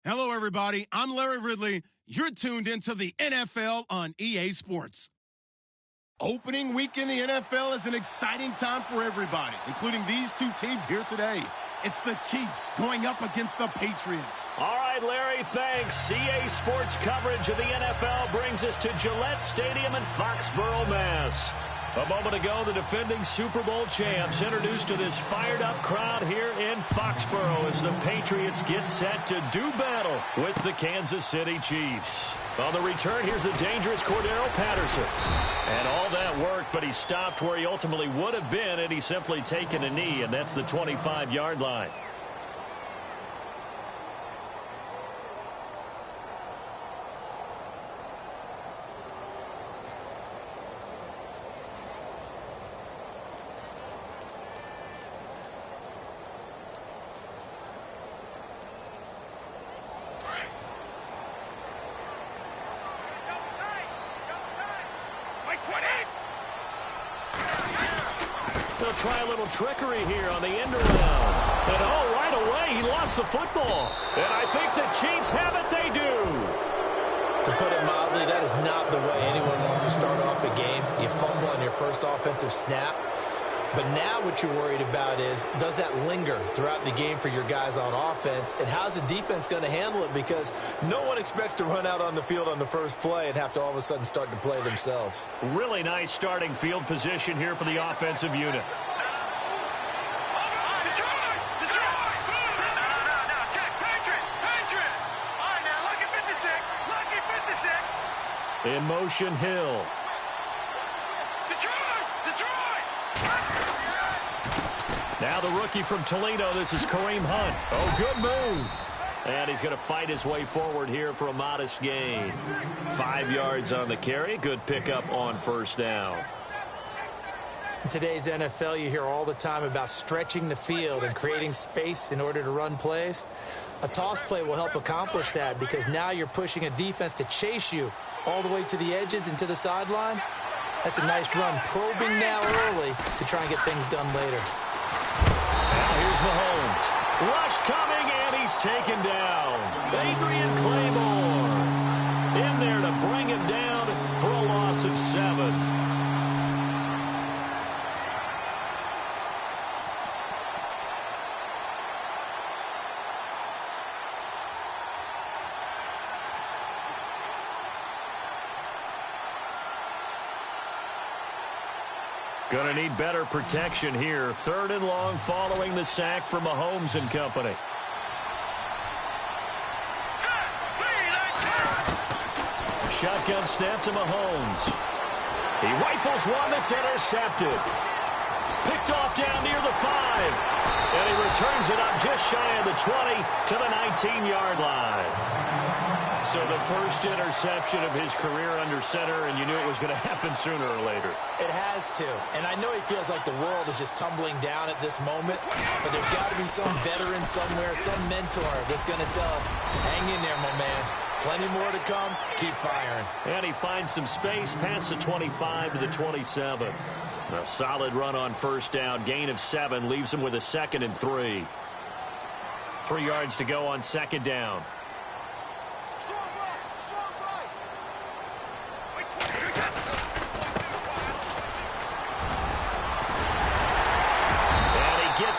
Hello, everybody. I'm Larry Ridley. You're tuned into the NFL on EA Sports. Opening week in the NFL is an exciting time for everybody, including these two teams here today. It's the Chiefs going up against the Patriots. All right, Larry, thanks. EA Sports coverage of the NFL brings us to Gillette Stadium in Foxborough, Mass. A moment ago, the defending Super Bowl champs introduced to this fired-up crowd here in Foxborough as the Patriots get set to do battle with the Kansas City Chiefs. On the return, here's the dangerous Cordero Patterson. And all that worked, but he stopped where he ultimately would have been had he simply taken a knee, and that's the 25-yard line. They'll try a little trickery here on the end around. And oh, right away, he lost the football. And I think the Chiefs have it, they do. To put it mildly, that is not the way anyone wants to start off a game. You fumble on your first offensive snap. But now what you're worried about is, does that linger throughout the game for your guys on offense? And how's the defense going to handle it? Because no one expects to run out on the field on the first play and have to all of a sudden start to play themselves. Really nice starting field position here for the offensive unit. In motion, Hill. Now the rookie from Toledo, this is Kareem Hunt. Oh, good move. And he's going to fight his way forward here for a modest gain. 5 yards on the carry. Good pickup on first down. In today's NFL, you hear all the time about stretching the field and creating space in order to run plays. A toss play will help accomplish that because now you're pushing a defense to chase you all the way to the edges and to the sideline. That's a nice run, probing now early to try and get things done later. Now here's Mahomes. Rush coming, and he's taken down. Adrian Claymore in there to bring him down for a loss of 7. Going to need better protection here. 3rd and long following the sack from Mahomes and company. Shotgun snap to Mahomes. He rifles one that's intercepted. Picked off down near the 5. And he returns it up just shy of the 20 to the 19-yard line. So the first interception of his career under center, and you knew it was going to happen sooner or later. It has to. And I know he feels like the world is just tumbling down at this moment, but there's got to be some veteran somewhere, some mentor that's going to tell him, hang in there, my man. Plenty more to come. Keep firing. And he finds some space past the 25 to the 27. A solid run on first down. Gain of 7 leaves him with a 2nd and 3. 3 yards to go on 2nd down.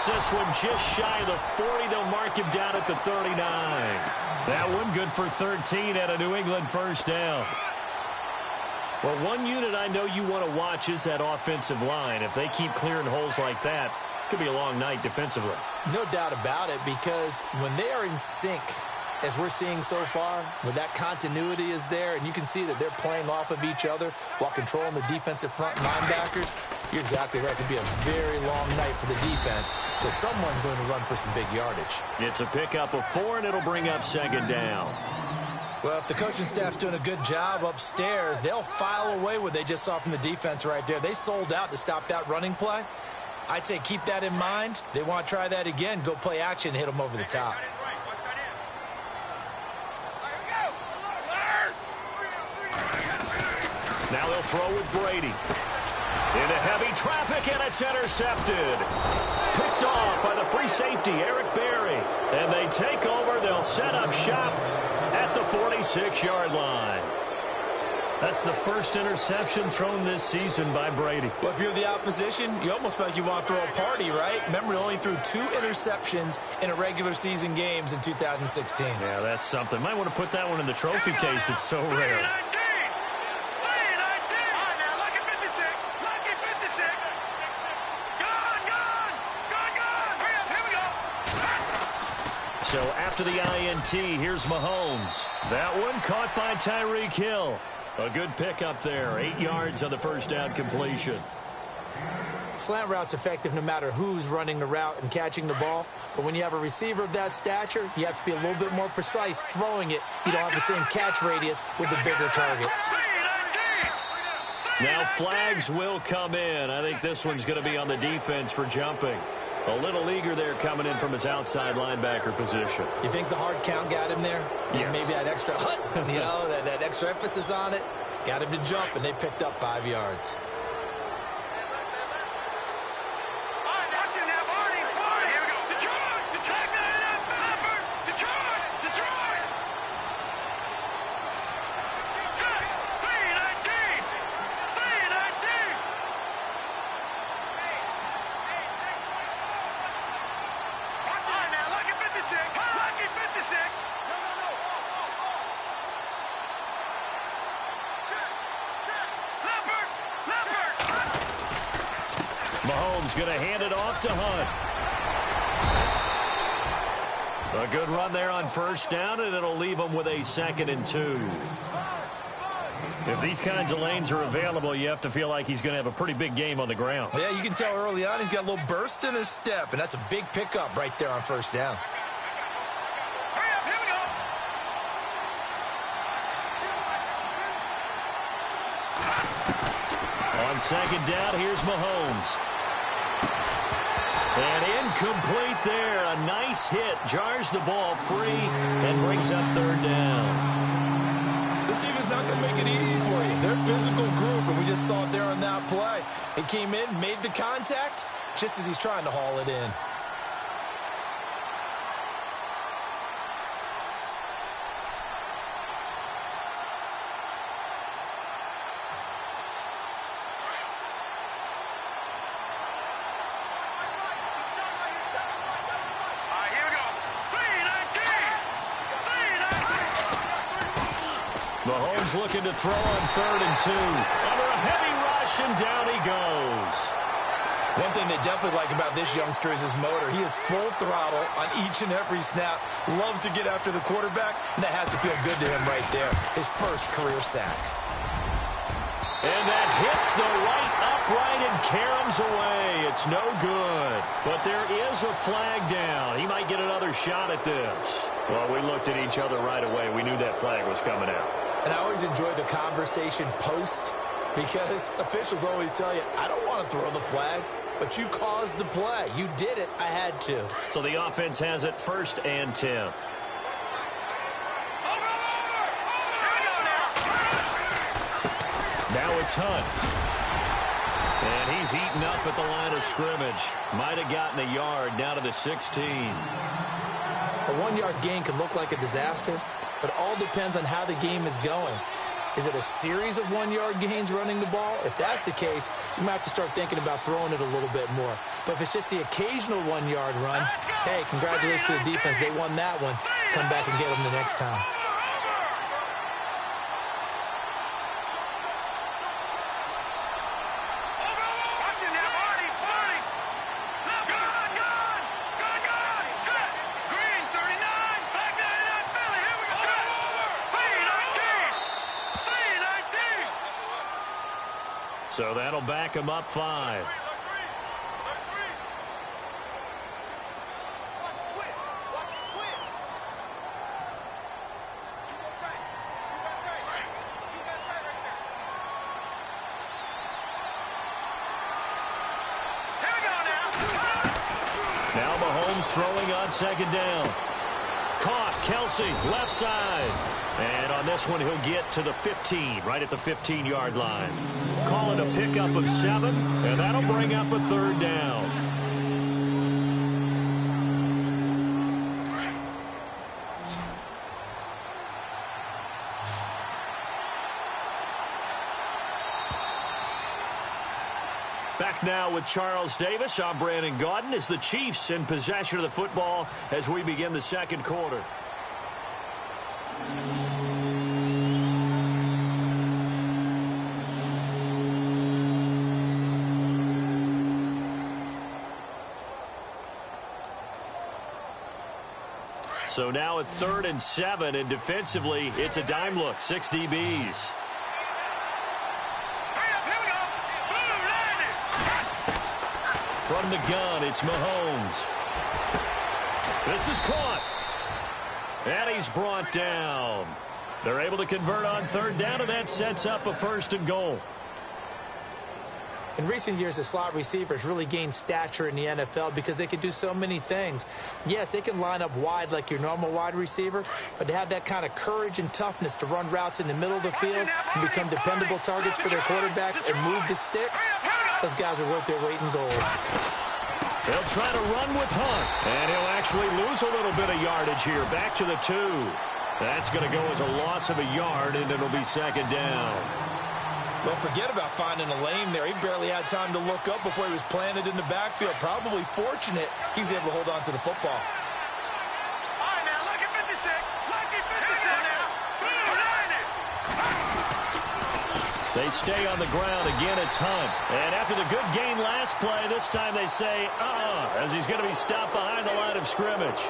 This one just shy of the 40. They'll mark him down at the 39. That one good for 13 at a New England first down. Well, one unit I know you want to watch is that offensive line. If they keep clearing holes like that, it could be a long night defensively. No doubt about it, because when they are in sync, as we're seeing so far, when that continuity is there, and you can see that they're playing off of each other while controlling the defensive front linebackers, you're exactly right. It could be a very long night for the defense because someone's going to run for some big yardage. It's a pickup of 4, and it'll bring up 2nd down. Well, if the coaching staff's doing a good job upstairs, they'll file away what they just saw from the defense right there. They sold out to stop that running play. I'd say keep that in mind. They want to try that again, go play action and hit them over the top. Now they'll throw with Brady. Into heavy traffic, and it's intercepted. Picked off by the free safety, Eric Berry. And they take over. They'll set up shop at the 46-yard line. That's the first interception thrown this season by Brady. Well, if you're the opposition, you almost feel like you want to throw a party, right? Remember, he only threw 2 interceptions in a regular season games in 2016. Yeah, that's something. Might want to put that one in the trophy case. It's so rare. So after the INT, here's Mahomes. That one caught by Tyreek Hill. A good pickup there. 8 yards on the first down completion. Slant route's effective no matter who's running the route and catching the ball. But when you have a receiver of that stature, you have to be a little bit more precise throwing it. You don't have the same catch radius with the bigger targets. Now flags will come in. I think this one's going to be on the defense for jumping. A little eager there coming in from his outside linebacker position. You think the hard count got him there? Yes. Maybe that extra that extra emphasis on it got him to jump, and they picked up 5 yards. Mahomes going to hand it off to Hunt. A good run there on first down, and it'll leave him with a 2nd and 2. If these kinds of lanes are available, you have to feel like he's going to have a pretty big game on the ground. Yeah, you can tell early on he's got a little burst in his step, and that's a big pickup right there on first down. On 2nd down, here's Mahomes. And incomplete there. A nice hit. Jars the ball free and brings up 3rd down. This team is not going to make it easy for you. They're a physical group, and we just saw it there on that play. It came in, made the contact, just as he's trying to haul it in. Mahomes looking to throw on 3rd and 2. Under a heavy rush, and down he goes. One thing they definitely like about this youngster is his motor. He is full throttle on each and every snap. Loves to get after the quarterback, and that has to feel good to him right there. His first career sack. And that hits the right upright and caroms away. It's no good. But there is a flag down. He might get another shot at this. Well, we looked at each other right away. We knew that flag was coming out. And I always enjoy the conversation post, because officials always tell you, I don't want to throw the flag, but you caused the play. You did it. I had to. So the offense has it 1st and 10. Now it's Hunt. And he's eaten up at the line of scrimmage. Might have gotten a yard down to the 16. A 1-yard gain can look like a disaster, but it all depends on how the game is going. Is it a series of 1-yard gains running the ball? If that's the case, you might have to start thinking about throwing it a little bit more. But if it's just the occasional 1-yard run, hey, congratulations to the defense. They won that one. Come back and get them the next time. So that'll back him up 5. Now Mahomes throwing on 2nd down. Caught. Kelsey, left side. And on this one, he'll get to the 15, right at the 15-yard line. Call it a pickup of 7, and that'll bring up a third down. Back now with Charles Davis. I'm Brandon Gaudin. As the Chiefs in possession of the football as we begin the second quarter. So now at 3rd and 7, and defensively, it's a dime look. 6 DBs. From the gun, it's Mahomes. This is caught. And he's brought down. They're able to convert on 3rd down, and that sets up a 1st and goal. In recent years, the slot receivers really gained stature in the NFL because they can do so many things. Yes, they can line up wide like your normal wide receiver, but to have that kind of courage and toughness to run routes in the middle of the field and become dependable targets for their quarterbacks and move the sticks, those guys are worth their weight in gold. They'll try to run with Hunt, and he'll actually lose a little bit of yardage here. Back to the 2. That's going to go as a loss of a yard, and it'll be 2nd down. Well, forget about finding a lane there. He barely had time to look up before he was planted in the backfield. Probably fortunate he was able to hold on to the football. All right, now, look at 56. Lucky 56 now. They stay on the ground. Again, it's Hunt. And after the good gain last play, this time they say, as he's going to be stopped behind the line of scrimmage.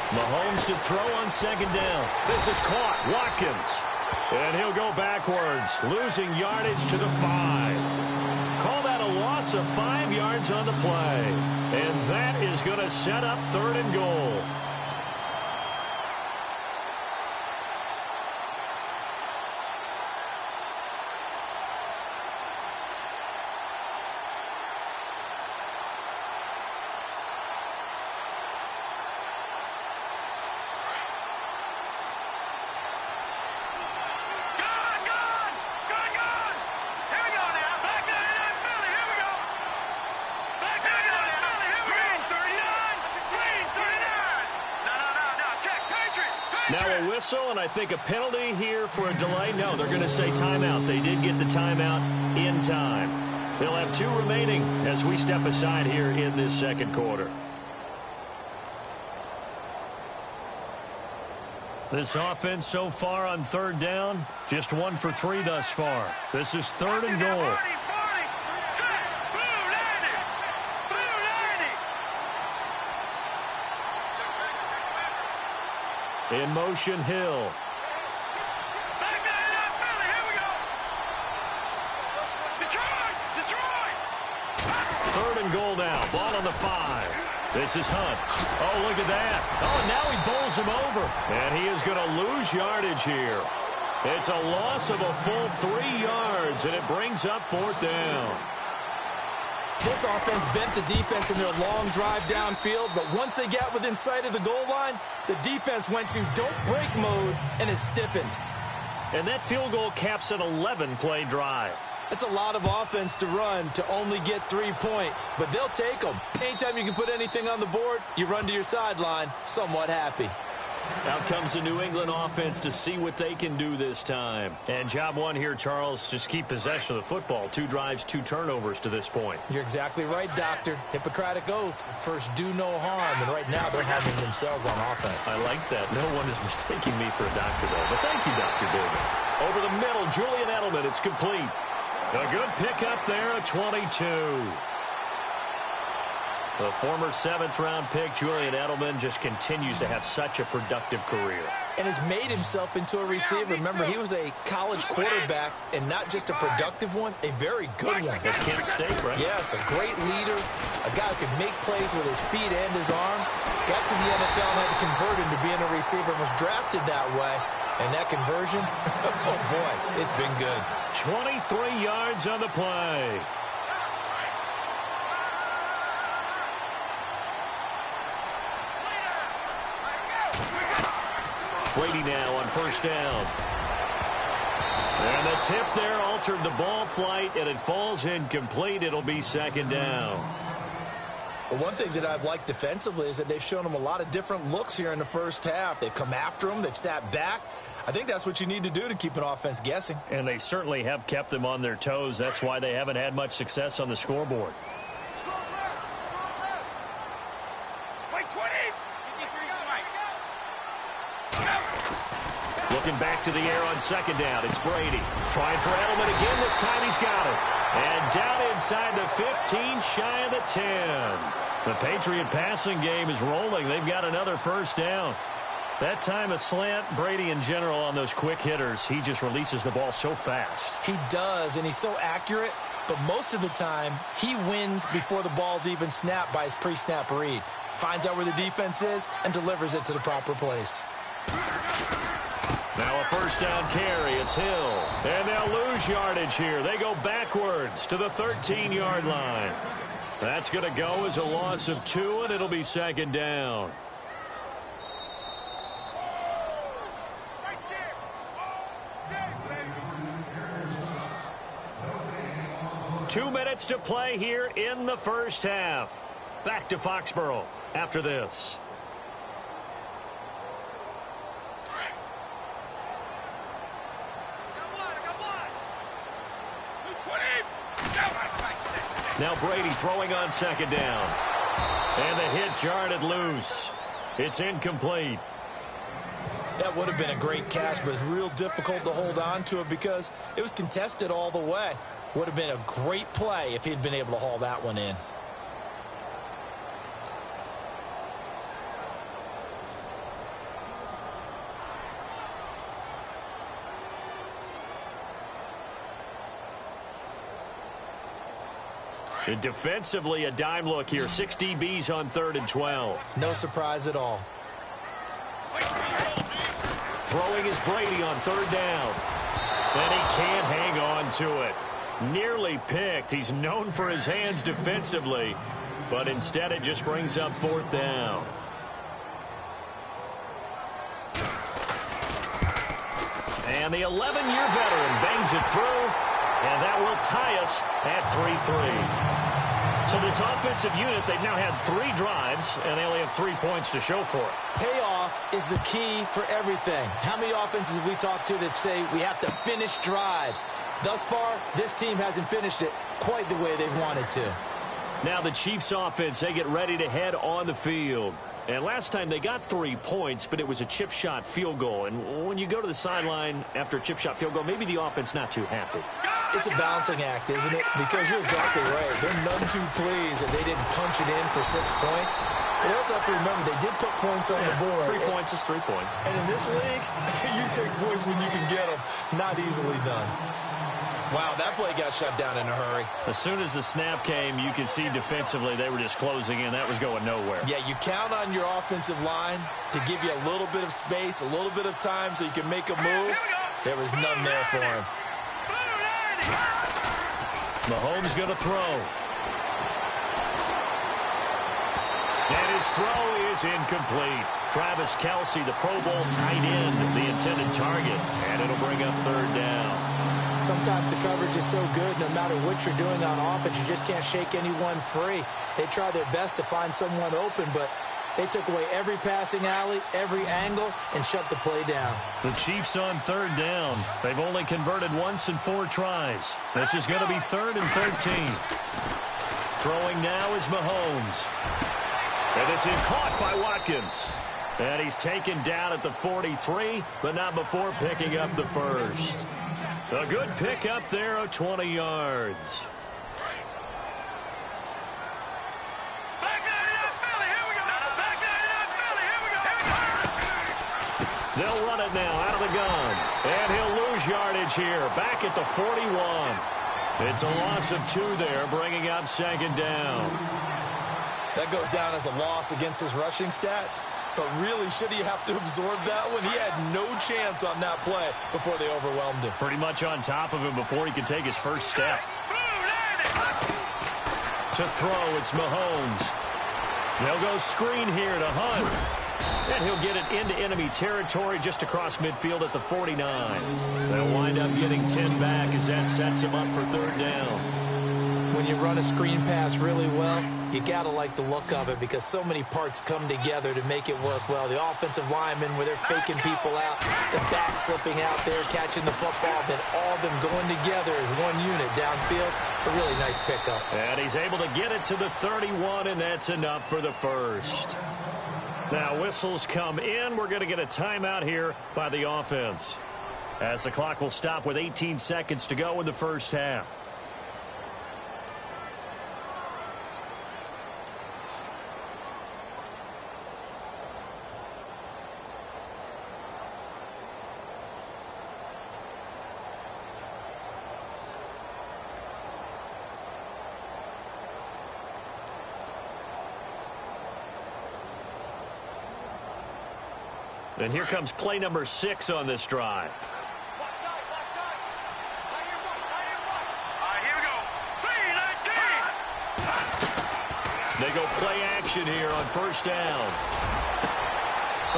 Mahomes to throw on 2nd down. This is caught. Watkins. And he'll go backwards, losing yardage to the 5. Call that a loss of 5 yards on the play. And that is going to set up 3rd and goal. Now a whistle, and I think a penalty here for a delay. No, they're going to say timeout. They did get the timeout in time. They'll have 2 remaining as we step aside here in this second quarter. This offense so far on 3rd down, just 1 for 3 thus far. This is 3rd and goal. In motion, Hill. Back there, Philly, here we go. Detroit! 3rd and goal now. Ball on the 5. This is Hunt. Oh, look at that. Oh, now he bowls him over. And he is going to lose yardage here. It's a loss of a full 3 yards, and it brings up 4th down. This offense bent the defense in their long drive downfield, but once they got within sight of the goal line, the defense went to don't break mode and is stiffened. And that field goal caps an 11-play drive. It's a lot of offense to run to only get 3 points, but they'll take them. Anytime you can put anything on the board, you run to your sideline somewhat happy. Out comes the New England offense to see what they can do this time. And job 1 here, Charles, just keep possession of the football. 2 drives, 2 turnovers to this point. You're exactly right, Doctor. Hippocratic oath. First, do no harm. And right now, they're having themselves on offense. I like that. No one is mistaking me for a doctor, though. But thank you, Dr. Davis. Over the middle, Julian Edelman. It's complete. A good pickup there, a 22. The former 7th-round pick, Julian Edelman, just continues to have such a productive career. And has made himself into a receiver. Remember, he was a college quarterback, and not just a productive one, a very good one. At Kent State, right? Yes, a great leader, a guy who could make plays with his feet and his arm. Got to the NFL and had to convert into being a receiver and was drafted that way. And that conversion, oh boy, it's been good. 23 yards on the play. Brady now on first down. And the tip there altered the ball flight, and it falls incomplete. It'll be 2nd down. Well, one thing that I've liked defensively is that they've shown him a lot of different looks here in the first half. They've come after him. They've sat back. I think that's what you need to do to keep an offense guessing. And they certainly have kept them on their toes. That's why they haven't had much success on the scoreboard. Looking back to the air on 2nd down. It's Brady. Trying for Edelman again. This time he's got it. And down inside the 15, shy of the 10. The Patriot passing game is rolling. They've got another first down. That time a slant. Brady in general on those quick hitters, he just releases the ball so fast. He does, and he's so accurate. But most of the time, he wins before the ball's even snapped by his pre-snap read. Finds out where the defense is and delivers it to the proper place. Now a first down carry. It's Hill. And they'll lose yardage here. They go backwards to the 13-yard line. That's going to go as a loss of 2, and it'll be 2nd down. Two minutes to play here in the first half. Back to Foxborough after this. Now Brady throwing on 2nd down. And the hit jarred loose. It's incomplete. That would have been a great catch, but it's real difficult to hold on to it because it was contested all the way. Would have been a great play if he'd been able to haul that one in. And defensively, a dime look here. 6 DBs on 3rd and 12. No surprise at all. Throwing is Brady on 3rd down. And he can't hang on to it. Nearly picked. He's known for his hands defensively, but instead it just brings up 4th down. And the 11-year veteran bangs it through, and that will tie us at 3-3. So this offensive unit, they've now had 3 drives, and they only have 3 points to show for it. Payoff is the key for everything. How many offenses have we talked to that say we have to finish drives? Thus far, this team hasn't finished it quite the way they wanted to. Now the Chiefs offense, they get ready to head on the field. And last time they got 3 points, but it was a chip shot field goal. And when you go to the sideline after a chip shot field goal, maybe the offense not too happy. It's a balancing act, isn't it? Because you're exactly right. They're none too pleased that they didn't punch it in for 6 points. But you also have to remember they did put points on the board. 3 points is 3 points. And in this league, you take points when you can get them. Not easily done. Wow, that play got shut down in a hurry. As soon as the snap came, you could see defensively they were just closing in. That was going nowhere. Yeah, you count on your offensive line to give you a little bit of space, a little bit of time so you can make a move. There was none there for him. Mahomes going to throw. And his throw is incomplete. Travis Kelce, the Pro Bowl tight end, the intended target. And it'll bring up 3rd down. Sometimes the coverage is so good, no matter what you're doing on offense, you just can't shake anyone free. They try their best to find someone open, but they took away every passing alley, every angle, and shut the play down. The Chiefs on 3rd down. They've only converted once in 4 tries. This is going to be 3rd and 13. Throwing now is Mahomes. And this is caught by Watkins. And he's taken down at the 43, but not before picking up the first. A good pick up there of 20 yards. Second They'll run it now out of the gun. And he'll lose yardage here. Back at the 41. It's a loss of 2 there, bringing up second down. That goes down as a loss against his rushing stats. But really, should he have to absorb that one? He had no chance on that play before they overwhelmed him. Pretty much on top of him before he could take his first step. To throw, it's Mahomes. They'll go screen here to Hunt. And he'll get it into enemy territory just across midfield at the 49. They'll wind up getting 10 back as that sets him up for third down. When you run a screen pass really well, you got to like the look of it because so many parts come together to make it work well. The offensive linemen, where they're faking people out, the back slipping out there, catching the football, then all of them going together as one unit downfield. A really nice pickup. And he's able to get it to the 31, and that's enough for the first. Now whistles come in. We're going to get a timeout here by the offense, as the clock will stop with 18 seconds to go in the first half. And here comes play number 6 on this drive. They go play action here on first down.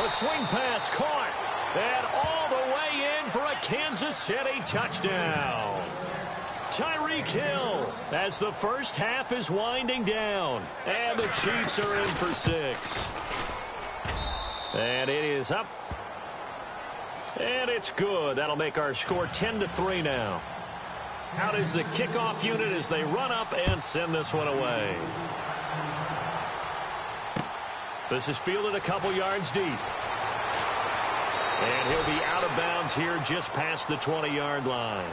A swing pass caught. And all the way in for a Kansas City touchdown. Tyreek Hill as the first half is winding down. And the Chiefs are in for 6. And it is up. And it's good. That'll make our score 10-3 now. Out is the kickoff unit as they run up and send this one away. This is fielded a couple yards deep. And he'll be out of bounds here just past the 20-yard line.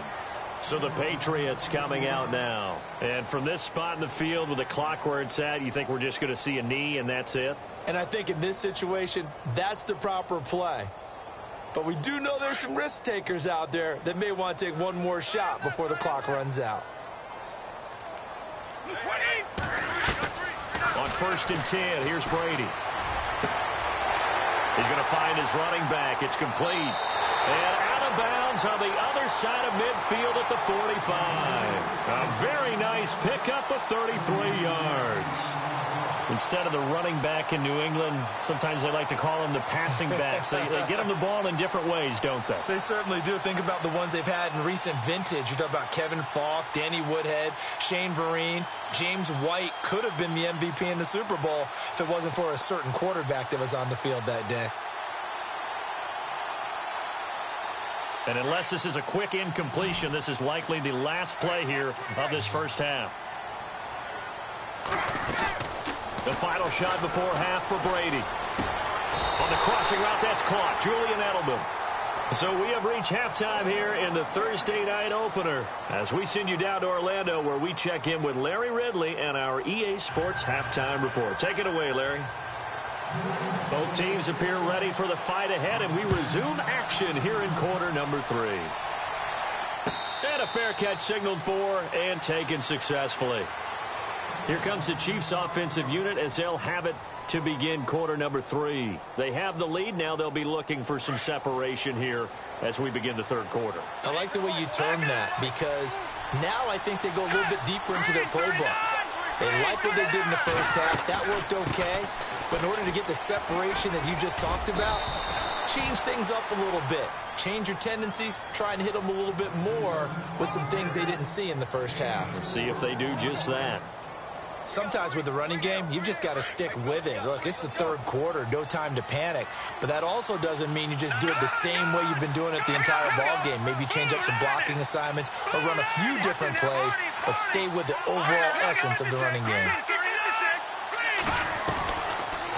So the Patriots coming out now. And from this spot in the field with the clock where it's at, you think we're just going to see a knee and that's it? And I think in this situation, that's the proper play. But we do know there's some risk takers out there that may want to take one more shot before the clock runs out. On 1st and 10, here's Brady. He's going to find his running back. It's complete. And out of bounds on the other side of midfield at the 45. A very nice pickup of 33 yards. Instead of the running back in New England, sometimes they like to call them the passing backs. They get them the ball in different ways, don't they? They certainly do. Think about the ones they've had in recent vintage. You talk about Kevin Falk, Danny Woodhead, Shane Vereen. James White could have been the MVP in the Super Bowl if it wasn't for a certain quarterback that was on the field that day. And unless this is a quick incompletion, this is likely the last play here of this first half. The final shot before half for Brady. On the crossing route, that's caught. Julian Edelman. So we have reached halftime here in the Thursday night opener as we send you down to Orlando where we check in with Larry Ridley and our EA Sports Halftime Report. Take it away, Larry. Both teams appear ready for the fight ahead, and we resume action here in quarter number 3. And a fair catch signaled for and taken successfully. Here comes the Chiefs offensive unit as they'll have it to begin quarter number 3. They have the lead. Now they'll be looking for some separation here as we begin the third quarter. I like the way you term that because now I think they go a little bit deeper into their playbook. They like what they did in the first half. That worked okay. But in order to get the separation that you just talked about, change things up a little bit. Change your tendencies, try and hit them a little bit more with some things they didn't see in the first half. Let's see if they do just that. Sometimes with the running game, you've just got to stick with it. Look, it's the third quarter, no time to panic. But that also doesn't mean you just do it the same way you've been doing it the entire ball game. Maybe change up some blocking assignments or run a few different plays, but stay with the overall essence of the running game.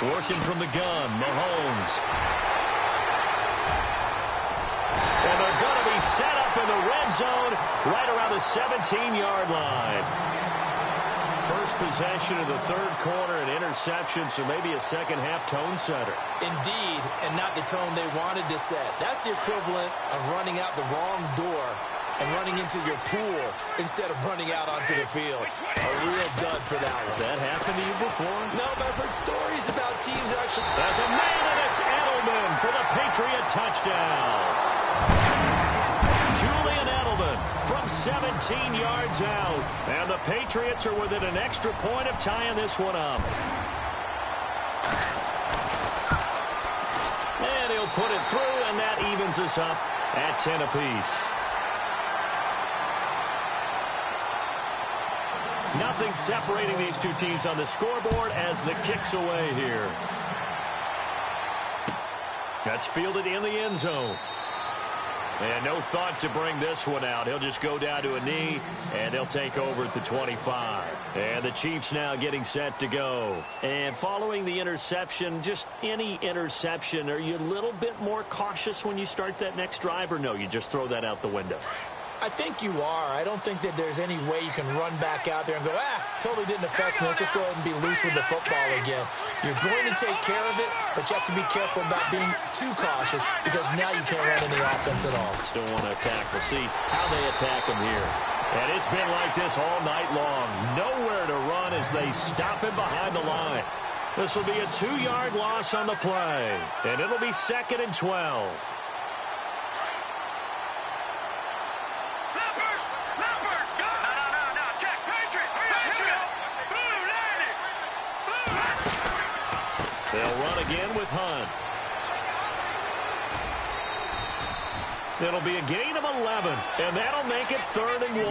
Working from the gun, Mahomes. And they're going to be set up in the red zone right around the 17-yard line. first possession of the third quarter, an interception, so maybe a second-half tone setter. Indeed, and not the tone they wanted to set. That's the equivalent of running out the wrong door and running into your pool instead of running out onto the field. A real dud for that one. Has that happened to you before? No, but I've heard stories about teams actually. There's a man, and it's Edelman for the Patriot touchdown. Julian Edelman from 17 yards out. And the Patriots are within an extra point of tying this one up. And he'll put it through, and that evens us up at 10 apiece. Nothing separating these two teams on the scoreboard as the kick's away here. That's fielded in the end zone. And no thought to bring this one out. He'll just go down to a knee, and they'll take over at the 25. And the Chiefs now getting set to go. And following the interception, just any interception, are you a little bit more cautious when you start that next drive, or no, you just throw that out the window? I think you are. I don't think that there's any way you can run back out there and go, totally didn't affect me. Let's just go ahead and be loose with the football again. You're going to take care of it, but you have to be careful about being too cautious because now you can't run any offense at all. Still want to attack. We'll see how they attack him here. And it's been like this all night long. Nowhere to run as they stop him behind the line. This will be a 2-yard loss on the play, and it'll be 2nd and 12. They'll run again with Hunt. It'll be a gain of 11, and that'll make it 3rd and 1.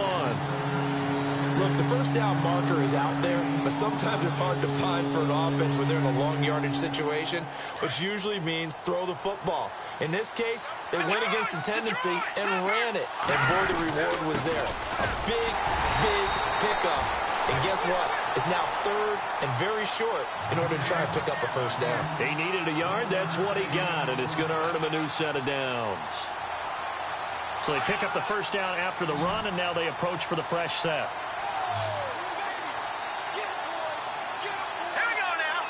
Look, the first down marker is out there, but sometimes it's hard to find for an offense when they're in a long yardage situation, which usually means throw the football. In this case, they went against the tendency and ran it. And boy, the reward was there. A big, big pickup. And guess what? It's now 3rd and very short in order to try and pick up a first down. He needed a yard. That's what he got, and it's going to earn him a new set of downs. So they pick up the first down after the run, and now they approach for the fresh set. Here we go now.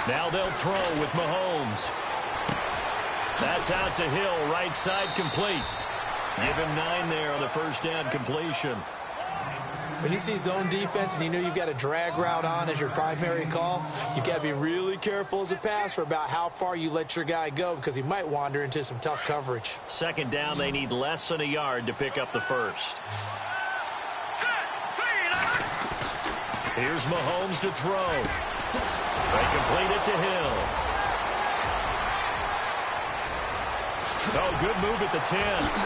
Now they'll throw with Mahomes. That's out to Hill, right side complete. Give him 9 there on the first down completion. When you see zone defense and you know you've got a drag route on as your primary call, you've got to be really careful as a passer about how far you let your guy go because he might wander into some tough coverage. 2nd down, they need less than a yard to pick up the first. Here's Mahomes to throw. They complete it to Hill. Oh, good move at the 10.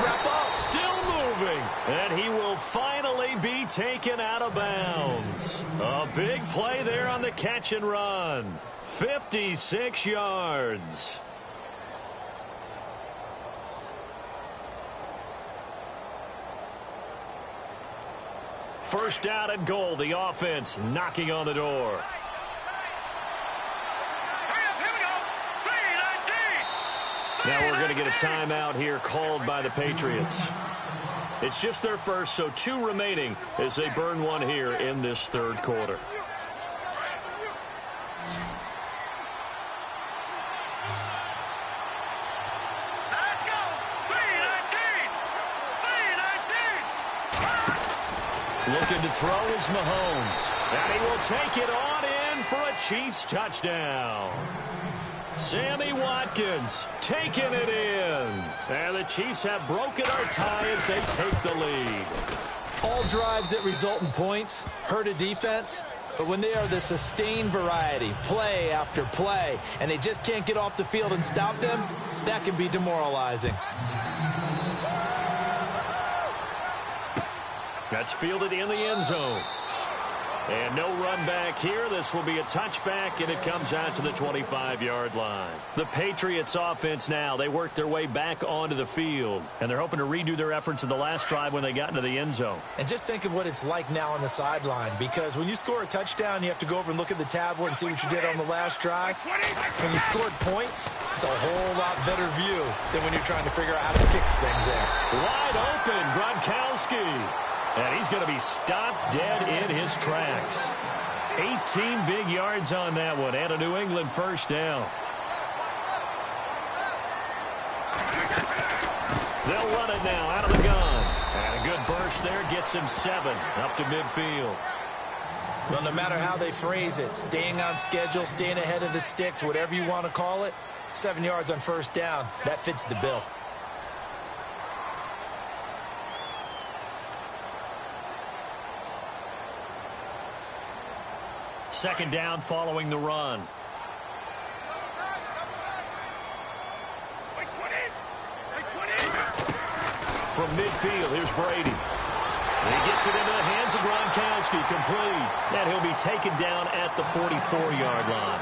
Wrap up. Still moving. And he will finally be taken out of bounds. A big play there on the catch and run. 56 yards. First down and goal. The offense knocking on the door. Now we're going to get a timeout here called by the Patriots. It's just their first, so 2 remaining as they burn one here in this 3rd quarter. Let's go. 3-19. Looking to throw is Mahomes. And he will take it on in for a Chiefs touchdown. Sammy Watkins taking it in. And the Chiefs have broken our tie as they take the lead. All drives that result in points hurt a defense, but when they are the sustained variety, play after play, and they just can't get off the field and stop them, that can be demoralizing. That's fielded in the end zone. And no run back here. This will be a touchback, and it comes out to the 25-yard line. The Patriots offense now, they work their way back onto the field, and they're hoping to redo their efforts in the last drive when they got into the end zone. And just think of what it's like now on the sideline, because when you score a touchdown, you have to go over and look at the tablet and see what you did on the last drive. When you scored points, it's a whole lot better view than when you're trying to figure out how to fix things there. Wide open, Gronkowski. And he's going to be stopped dead in his tracks. 18 big yards on that one, and a New England first down. They'll run it now out of the gun. And a good burst there gets him 7 up to midfield. Well, no matter how they phrase it, staying on schedule, staying ahead of the sticks, whatever you want to call it, 7 yards on first down, that fits the bill. Second down following the run. From midfield, here's Brady. He gets it into the hands of Gronkowski, complete. And he'll be taken down at the 44-yard line.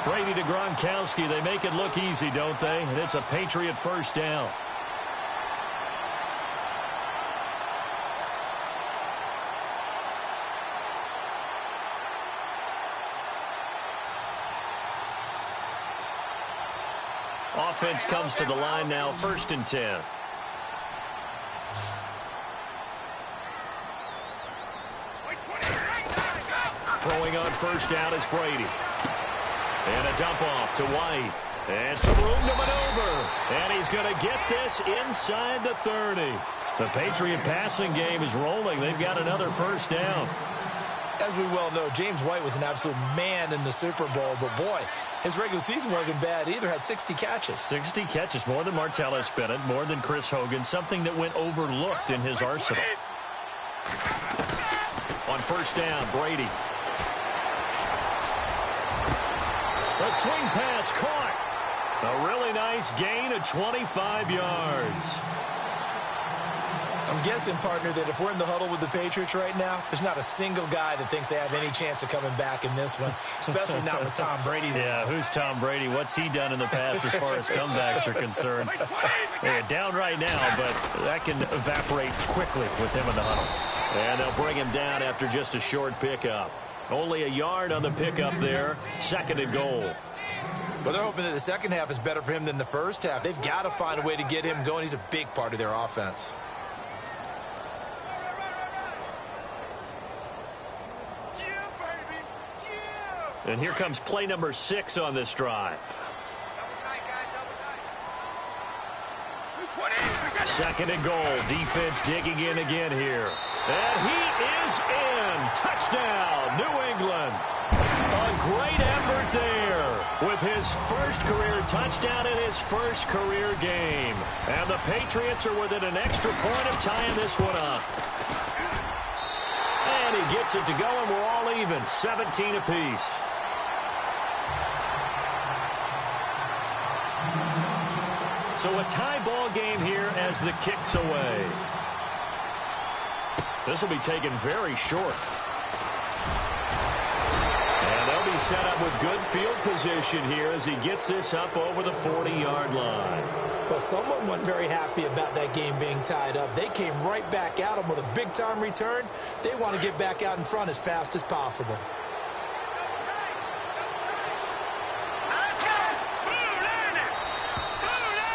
Brady to Gronkowski, they make it look easy, don't they? And it's a Patriot first down. Offense comes to the line now, 1st and 10. Throwing on first down is Brady. And a dump off to White. And some room to maneuver. And he's going to get this inside the 30. The Patriot passing game is rolling. They've got another first down. As we well know, James White was an absolute man in the Super Bowl. But, boy, his regular season wasn't bad either. Had 60 catches. 60 catches, more than Martellus Bennett, more than Chris Hogan. Something that went overlooked in his arsenal. On first down, Brady. A swing pass caught. A really nice gain of 25 yards. I'm guessing, partner, that if we're in the huddle with the Patriots right now, there's not a single guy that thinks they have any chance of coming back in this one, especially not with Tom Brady. Yeah, who's Tom Brady? What's he done in the past as far as comebacks are concerned? They're down right now, but that can evaporate quickly with him in the huddle. And they'll bring him down after just a short pickup. Only a yard on the pickup there. 2nd and goal. Well, they're hoping that the second half is better for him than the first half. They've got to find a way to get him going. He's a big part of their offense. And here comes play number 6 on this drive. 2nd and goal. Defense digging in again here. And he is in. Touchdown, New England. A great effort there with his first career touchdown in his first career game. And the Patriots are within an extra point of tying this one up. And he gets it to go, and we're all even, 17 apiece. So a tie ball game here as the kick's away. This will be taken very short. And they'll be set up with good field position here as he gets this up over the 40-yard line. Well, someone wasn't very happy about that game being tied up. They came right back at him with a big-time return. They want to get back out in front as fast as possible.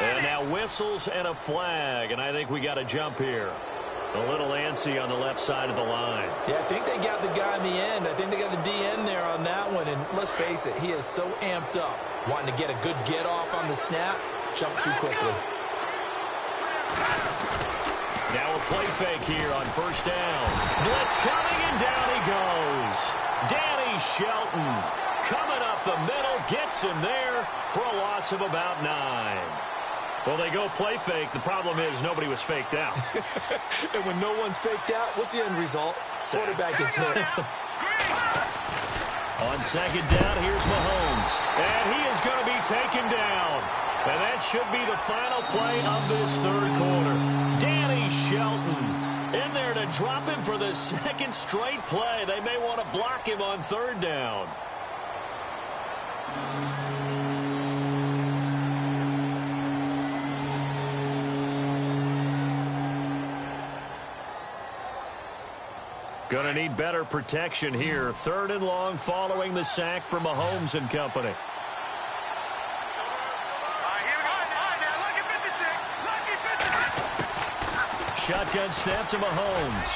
And now whistles and a flag, and I think we got a jump here. A little antsy on the left side of the line. Yeah, I think they got the guy in the end. I think they got the DN there on that one. And let's face it, he is so amped up, wanting to get a good get-off on the snap, jump too quickly. Now a play fake here on first down. Blitz coming, and down he goes. Danny Shelton coming up the middle, gets him there for a loss of about 9. Well, they go play fake. The problem is nobody was faked out. And when no one's faked out, what's the end result? Quarterback gets hit. On second down, here's Mahomes. And he is going to be taken down. And that should be the final play of this third quarter. Danny Shelton in there to drop him for the second straight play. They may want to block him on third down. Going to need better protection here. 3rd and long following the sack from Mahomes and company. Shotgun snap to Mahomes.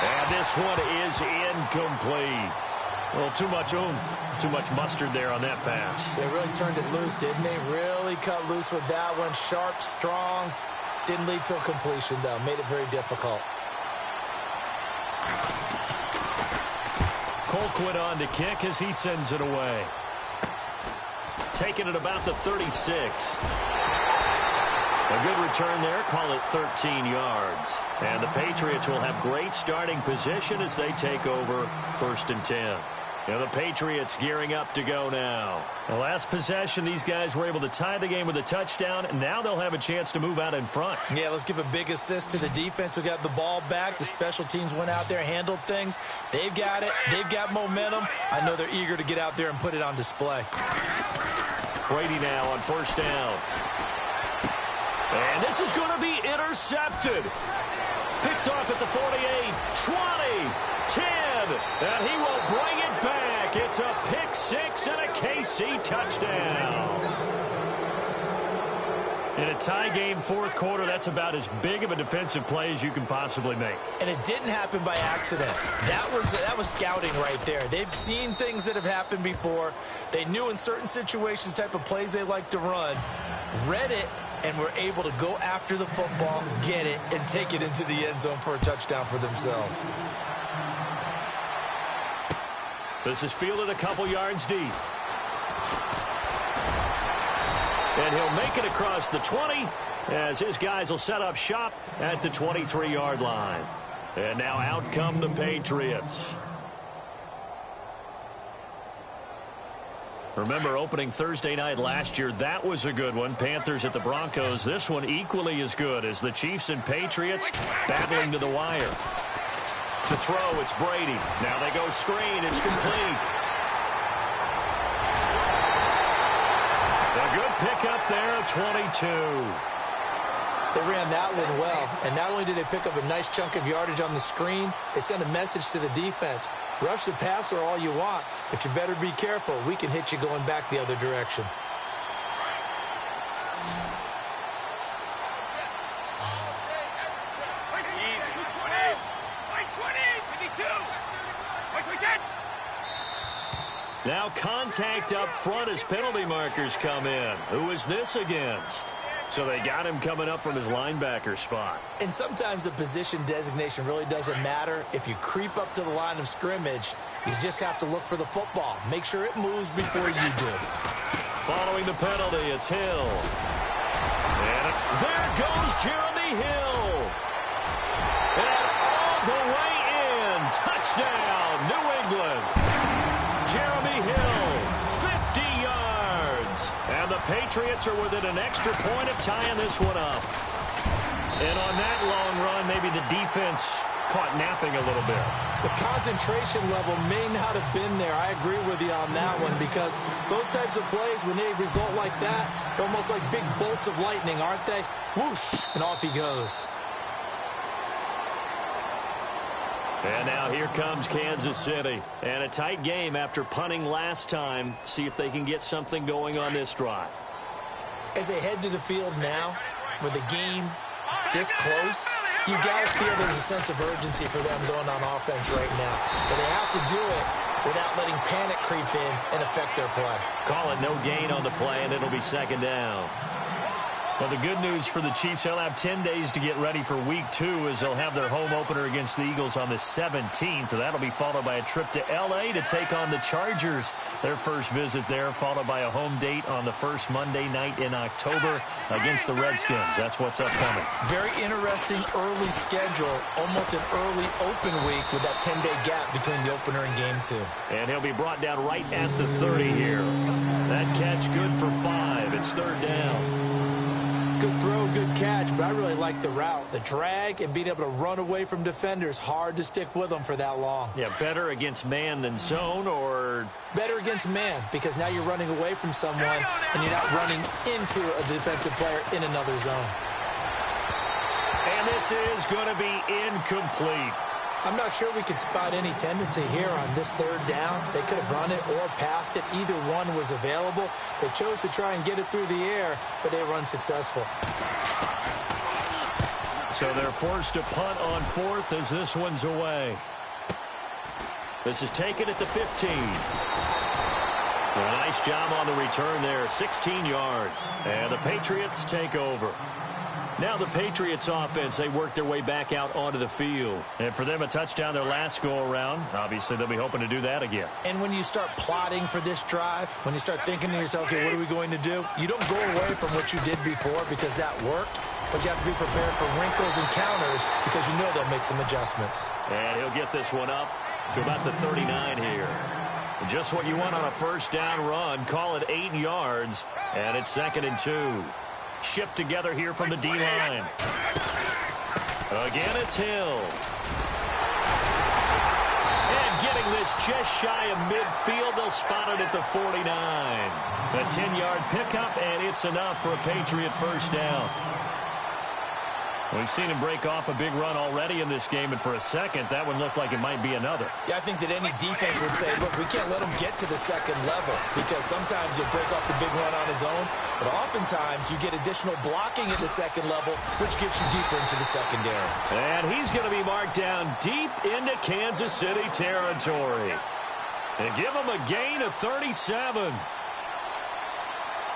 And this one is incomplete. Well, too much oomph, too much mustard there on that pass. They really turned it loose, didn't they? Really cut loose with that one. Sharp, strong. Didn't lead to a completion, though. Made it very difficult. Colquitt on to kick as he sends it away. Taking it about the 36. A good return there. Call it 13 yards. And the Patriots will have great starting position as they take over 1st and 10. And the Patriots gearing up to go now. The last possession, these guys were able to tie the game with a touchdown, and now they'll have a chance to move out in front. Yeah, let's give a big assist to the defense who got the ball back. The special teams went out there, handled things. They've got it. They've got momentum. I know they're eager to get out there and put it on display. Brady now on 1st down. And this is going to be intercepted. Picked off at the 48, 20, 10, and he will bring it back. It's a pick six and a KC touchdown. In a tie game, 4th quarter, that's about as big of a defensive play as you can possibly make. And it didn't happen by accident. That was scouting right there. They've seen things that have happened before. They knew in certain situations the type of plays they like to run, read it, and were able to go after the football, get it, and take it into the end zone for a touchdown for themselves. This is fielded a couple yards deep. And he'll make it across the 20 as his guys will set up shop at the 23-yard line. And now out come the Patriots. Remember, opening Thursday night last year, that was a good one. Panthers at the Broncos. This one equally as good as the Chiefs and Patriots battling to the wire. To throw, it's Brady. Now they go screen. It's complete. A good pickup there at 22. They ran that one well, and not only did they pick up a nice chunk of yardage on the screen, they sent a message to the defense. Rush the passer all you want, but you better be careful. We can hit you going back the other direction. Now contact up front as penalty markers come in. Who is this against? So they got him coming up from his linebacker spot. And sometimes the position designation really doesn't matter. If you creep up to the line of scrimmage, you just have to look for the football. Make sure it moves before you do. Following the penalty, it's Hill. And there goes Jeremy Hill. And all the way in. Touchdown, New England. Jeremy Hill, 50 yards. And the Patriots are within an extra point of tying this one up. And on that long run, maybe the defense caught napping a little bit. The concentration level may not have been there. I agree with you on that one, because those types of plays, when they result like that, they're almost like big bolts of lightning, aren't they? Whoosh, and off he goes. And now here comes Kansas City. And a tight game after punting last time. See if they can get something going on this drive. As they head to the field now, with the game this close, you got to feel there's a sense of urgency for them going on offense right now. But they have to do it without letting panic creep in and affect their play. Call it no gain on the play, and it'll be 2nd down. Well, the good news for the Chiefs, they'll have 10 days to get ready for Week 2 as they'll have their home opener against the Eagles on the 17th. That'll be followed by a trip to L.A. to take on the Chargers. Their first visit there, followed by a home date on the first Monday night in October against the Redskins. That's what's upcoming. Very interesting early schedule, almost an early open week with that 10-day gap between the opener and Game 2. And he'll be brought down right at the 30 here. That catch good for 5. It's 3rd down. Good throw, good catch, but I really like the route. The drag and being able to run away from defenders, hard to stick with them for that long. Yeah, better against man than zone, or? Better against man, because now you're running away from someone and you're not running into a defensive player in another zone. And this is going to be incomplete. I'm not sure we could spot any tendency here on this 3rd down. They could have run it or passed it. Either one was available. They chose to try and get it through the air, but they were unsuccessful. So they're forced to punt on fourth as this one's away. This is taken at the 15. A nice job on the return there, 16 yards. And the Patriots take over. Now the Patriots offense, they work their way back out onto the field. And for them, a touchdown their last go-around. Obviously, they'll be hoping to do that again. And when you start plotting for this drive, when you start thinking to yourself, okay, what are we going to do? You don't go away from what you did before because that worked. But you have to be prepared for wrinkles and counters because you know they'll make some adjustments. And he'll get this one up to about the 39 here. Just what you want on a first down run. Call it 8 yards. And it's 2nd and 2. Shift together here from the D-line. Again, it's Hill. And getting this just shy of midfield. They'll spot it at the 49. A 10-yard pickup, and it's enough for a Patriot first down. We've seen him break off a big run already in this game, and for a second, that one looked like it might be another. Yeah, I think that any defense would say, look, we can't let him get to the second level because sometimes he'll break off the big run on his own, but oftentimes you get additional blocking at the second level, which gets you deeper into the secondary. And he's going to be marked down deep into Kansas City territory. And give him a gain of 37.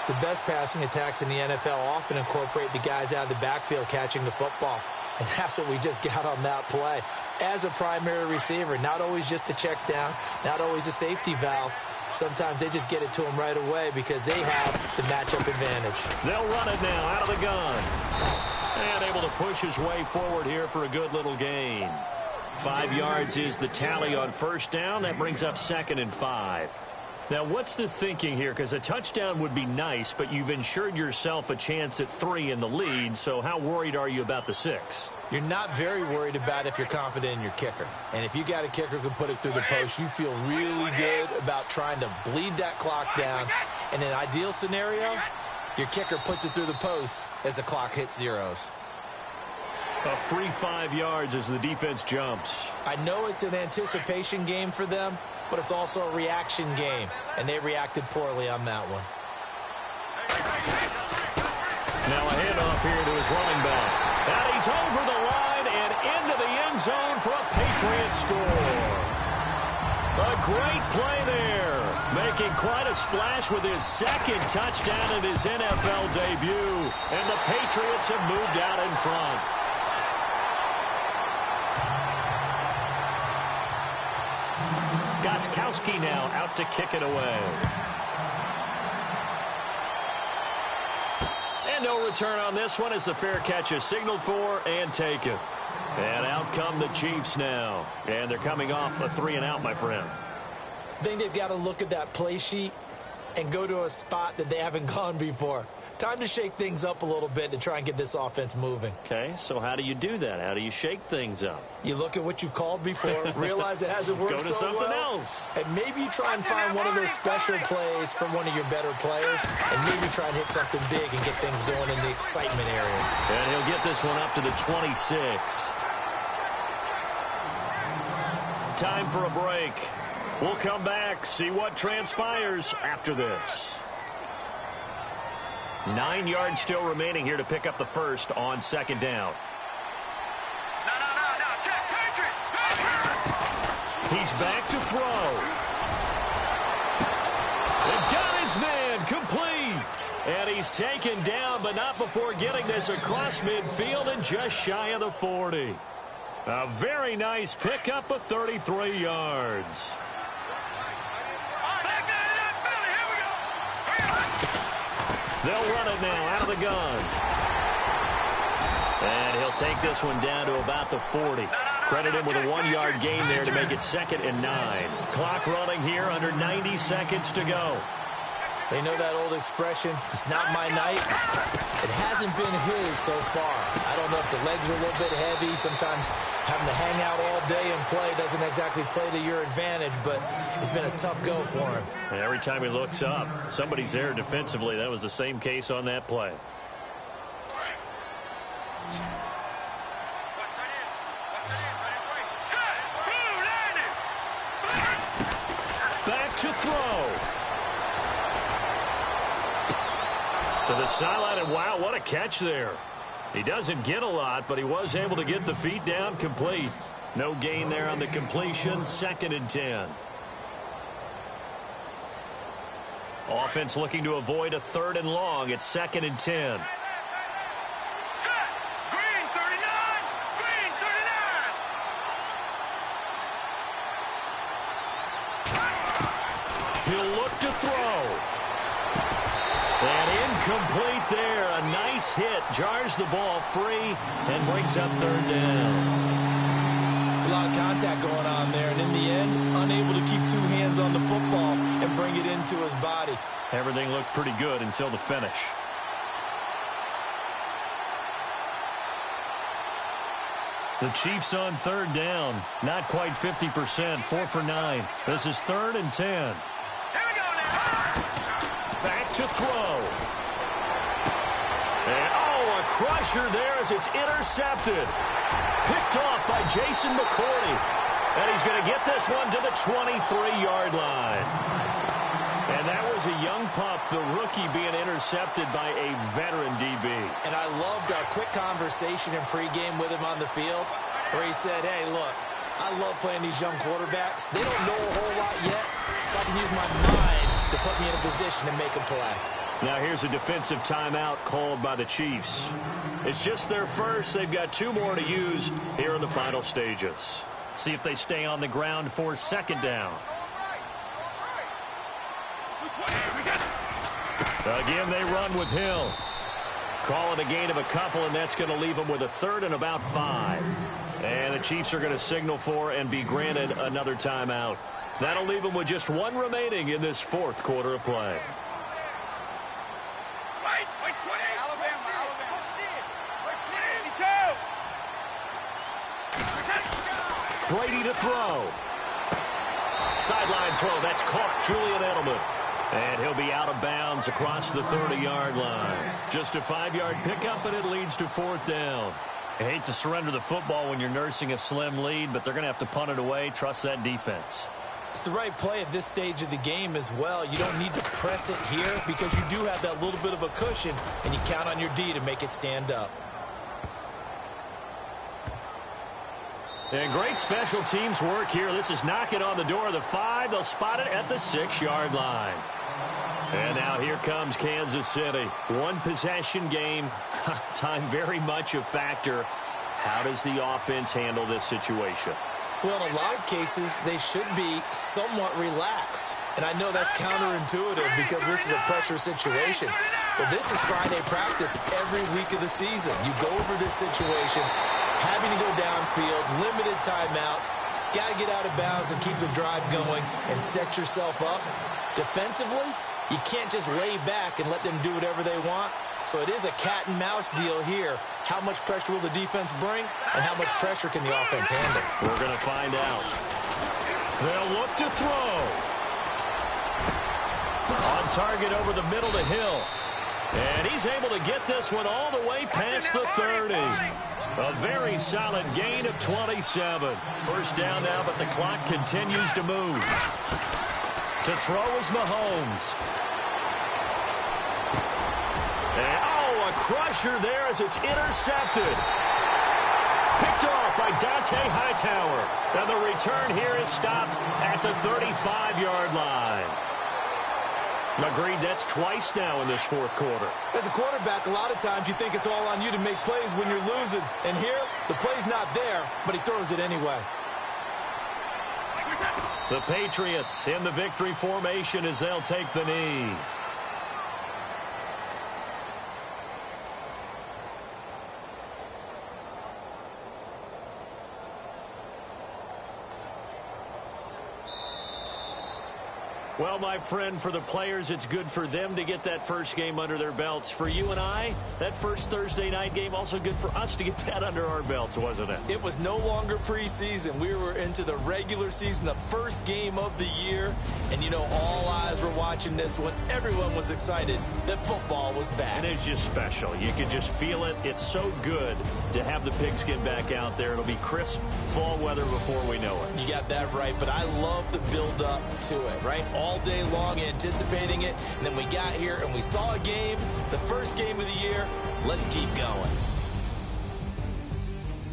The best passing attacks in the NFL often incorporate the guys out of the backfield catching the football. And that's what we just got on that play. As a primary receiver, not always just a check down, not always a safety valve. Sometimes they just get it to him right away because they have the matchup advantage. They'll run it now out of the gun. And able to push his way forward here for a good little gain. 5 yards is the tally on first down. That brings up 2nd and 5. Now, what's the thinking here? Because a touchdown would be nice, but you've ensured yourself a chance at 3 in the lead, so how worried are you about the 6? You're not very worried about if you're confident in your kicker. And if you got a kicker who can put it through the post, you feel really good about trying to bleed that clock down. In an ideal scenario, your kicker puts it through the post as the clock hits zeros. A free 5 yards as the defense jumps. I know it's an anticipation game for them, but it's also a reaction game, and they reacted poorly on that one. Now a handoff here to his running back. And he's over the line and into the end zone for a Patriot score. A great play there, making quite a splash with his 2nd touchdown in his NFL debut. And the Patriots have moved out in front. Gostkowski now out to kick it away. And no return on this one as the fair catch is signaled for and taken. And out come the Chiefs now. And they're coming off a 3 and out, my friend. I think they've got to look at that play sheet and go to a spot that they haven't gone before. Time to shake things up a little bit to try and get this offense moving. Okay, so how do you do that? How do you shake things up? You look at what you've called before, realize it hasn't worked Go to so something well, else. and maybe you try and find one of those special plays from one of your better players, and maybe try and hit something big and get things going in the excitement area. And he'll get this one up to the 26. Time for a break. We'll come back, see what transpires after this. 9 yards still remaining here to pick up the first on 2nd down. No. Check, Patriot. He's back to throw. And got his man complete. And he's taken down, but not before getting this across midfield and just shy of the 40. A very nice pickup of 33 yards. They'll run it now out of the gun. And he'll take this one down to about the 40. Credit him with a 1-yard gain there to make it 2nd and 9. Clock running here under 90 seconds to go. They know that old expression, it's not my night. It hasn't been his so far. I don't know if the legs are a little bit heavy. Sometimes having to hang out all day and play doesn't exactly play to your advantage, but it's been a tough go for him. And every time he looks up, somebody's there defensively. That was the same case on that play. Back to throw. To the sideline, and wow, what a catch there. He doesn't get a lot, but he was able to get the feet down complete. No gain there on the completion. 2nd and 10. Offense looking to avoid a 3rd and long. It's 2nd and 10. Green 39. Green 39. He'll look to throw. And incomplete there. A nice hit. Jars the ball free and brings up 3rd down. It's a lot of contact going on there, and in the end, unable to keep 2 hands on the football and bring it into his body. Everything looked pretty good until the finish. The Chiefs on 3rd down. Not quite 50%. 4 for 9. This is 3rd and 10. Here we go now. Back to throw. And, oh, a crusher there as it's intercepted. Picked off by Jason McCourty. And he's going to get this one to the 23-yard line. And that was a young pup, the rookie, being intercepted by a veteran DB. And I loved our quick conversation in pregame with him on the field where he said, hey, look, I love playing these young quarterbacks. They don't know a whole lot yet, so I can use my mind to put me in a position to make a play. Now here's a defensive timeout called by the Chiefs. It's just their first. They've got 2 more to use here in the final stages. See if they stay on the ground for 2nd down. Again, they run with Hill. Call it a gain of a couple, and that's going to leave them with a 3rd and about 5. And the Chiefs are going to signal for and be granted another timeout. That'll leave them with just 1 remaining in this 4th quarter of play. Wait, 20. Alabama. Brady to throw. Sideline throw. That's caught. Julian Edelman. And he'll be out of bounds across the 30-yard line. Just a 5-yard pickup, and it leads to 4th down. I hate to surrender the football when you're nursing a slim lead, but they're going to have to punt it away. Trust that defense. It's the right play at this stage of the game as well. You don't need to press it here because you do have that little bit of a cushion, and you count on your D to make it stand up. And great special teams work here. This is knocking on the door of the 5. They'll spot it at the 6-yard line. And now here comes Kansas City. 1 possession game. Time very much a factor. How does the offense handle this situation? Well, in a lot of cases, they should be somewhat relaxed. And I know that's counterintuitive because this is a pressure situation. But this is Friday practice every week of the season. You go over this situation, having to go downfield, limited timeouts, got to get out of bounds and keep the drive going and set yourself up. Defensively, you can't just lay back and let them do whatever they want. So it is a cat and mouse deal here. How much pressure will the defense bring, and how much pressure can the offense handle? We're going to find out. They'll look to throw. On target over the middle to Hill. And he's able to get this one all the way past the 30. A very solid gain of 27. 1st down now, but the clock continues to move. To throw is Mahomes. And, oh, a crusher there as it's intercepted. Picked off by Dante Hightower. And the return here is stopped at the 35-yard line. Agreed, that's twice now in this 4th quarter. As a quarterback, a lot of times you think it's all on you to make plays when you're losing. And here, the play's not there, but he throws it anyway. The Patriots in the victory formation as they'll take the knee. Well, my friend, for the players, it's good for them to get that first game under their belts. For you and I, that first Thursday night game, also good for us to get that under our belts, wasn't it? It was no longer preseason. We were into the regular season, the first game of the year. And, you know, all eyes were watching this one. Everyone was excited that football was back. And it's just special. You can just feel it. It's so good to have the pigskin back out there. It'll be crisp fall weather before we know it. You got that right, but I love the build-up to it, right? All day long anticipating it, and then we got here and we saw a game, the first game of the year. Let's keep going.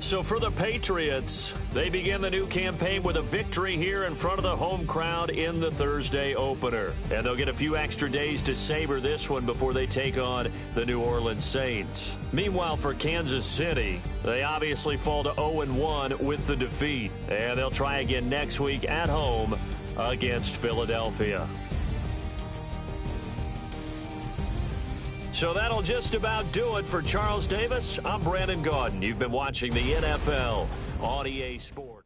So for the Patriots, they begin the new campaign with a victory here in front of the home crowd in the Thursday opener. And they'll get a few extra days to savor this one before they take on the New Orleans Saints. Meanwhile, for Kansas City, they obviously fall to 0-1 with the defeat. And they'll try again next week at home against Philadelphia. So that'll just about do it for Charles Davis. I'm Brandon Gaudin. You've been watching the NFL on EA Sports.